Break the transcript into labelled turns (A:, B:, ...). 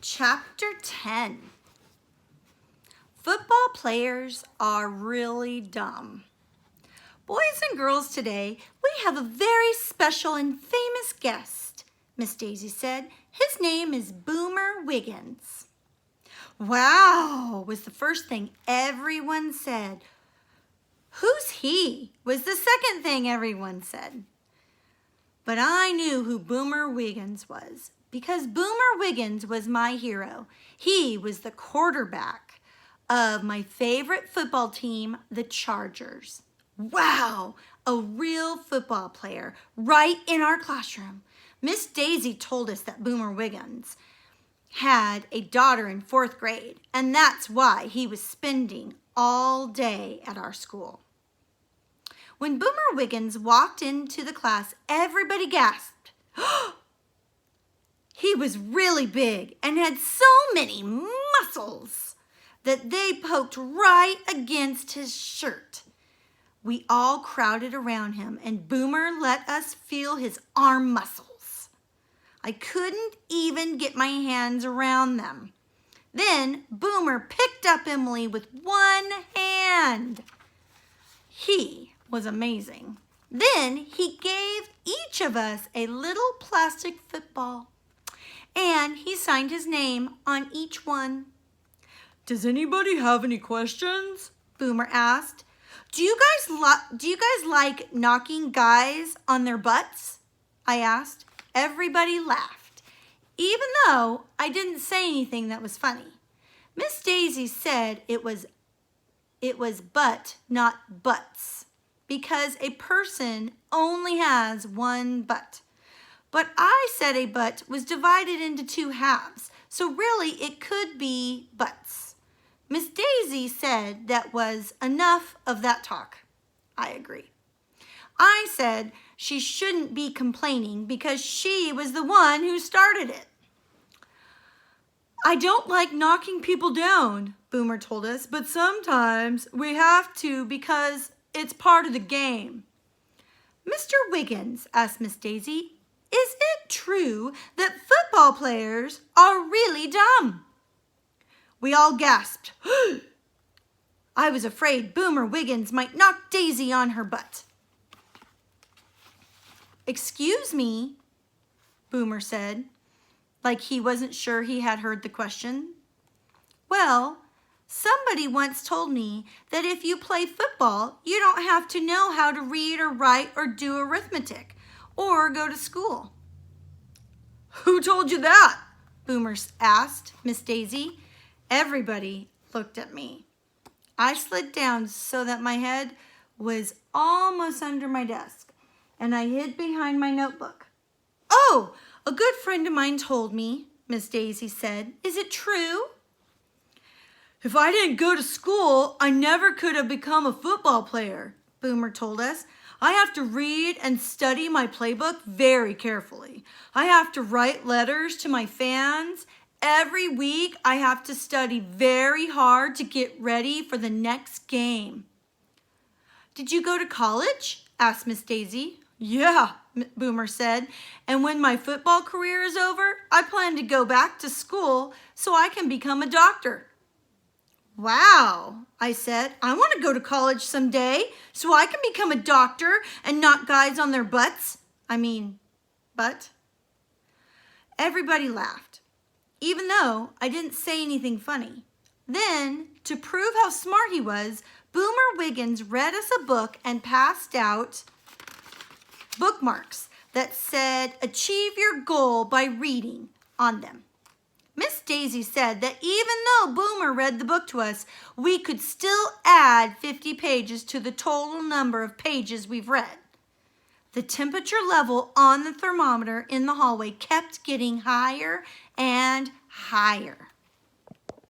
A: Chapter 10. Football players are really dumb. Boys and girls, today we have a very special and famous guest, Miss Daisy said. His name is Boomer Wiggins. Wow, was the first thing everyone said. Who's he? Was the second thing everyone said. But I knew who Boomer Wiggins was, because Boomer Wiggins was my hero. He was the quarterback of my favorite football team, the Chargers. Wow, a real football player right in our classroom. Miss Daisy told us that Boomer Wiggins had a daughter in 4th grade, and that's why he was spending all day at our school. When Boomer Wiggins walked into the class, everybody gasped. He was really big and had so many muscles that they poked right against his shirt. We all crowded around him, and Boomer let us feel his arm muscles. I couldn't even get my hands around them. Then Boomer picked up Emily with one hand. He was amazing. Then he gave each of us a little plastic football, and he signed his name on each one.
B: Does anybody have any questions?
A: Boomer asked. Do you guys like knocking guys on their butts? I asked. Everybody laughed, even though I didn't say anything that was funny. Miss Daisy said it was butt, not butts, because a person only has one butt. But I said a butt was divided into 2 halves, so really it could be butts. Miss Daisy said that was enough of that talk. I agree. I said she shouldn't be complaining because she was the one who started it.
B: I don't like knocking people down, Boomer told us, but sometimes we have to because it's part of the game.
A: Mr. Wiggins, asked Miss Daisy, is it true that football players are really dumb? We all gasped. I was afraid Boomer Wiggins might knock Daisy on her butt. Excuse me, Boomer said, like he wasn't sure he had heard the question. Well, somebody once told me that if you play football, you don't have to know how to read or write or do arithmetic or go to school.
B: Who told you that?
A: Boomer asked Miss Daisy. Everybody looked at me. I slid down so that my head was almost under my desk, and I hid behind my notebook. Oh, a good friend of mine told me, Miss Daisy said. Is it true?
B: If I didn't go to school, I never could have become a football player, Boomer told us. I have to read and study my playbook very carefully. I have to write letters to my fans. Every week, I have to study very hard to get ready for the next game. Did you go to college? Asked Miss Daisy. Yeah,
A: Boomer said. And when my football career is over, I plan to go back to school so I can become a doctor. Wow, I said. I want to go to college someday so I can become a doctor and knock guys on their butts. Butt. Everybody laughed, even though I didn't say anything funny. Then, to prove how smart he was, Boomer Wiggins read us a book and passed out bookmarks that said, "Achieve your goal by reading" on them. Miss Daisy said that even though Boomer read the book to us, we could still add 50 pages to the total number of pages we've read. The temperature level on the thermometer in the hallway kept getting higher and higher.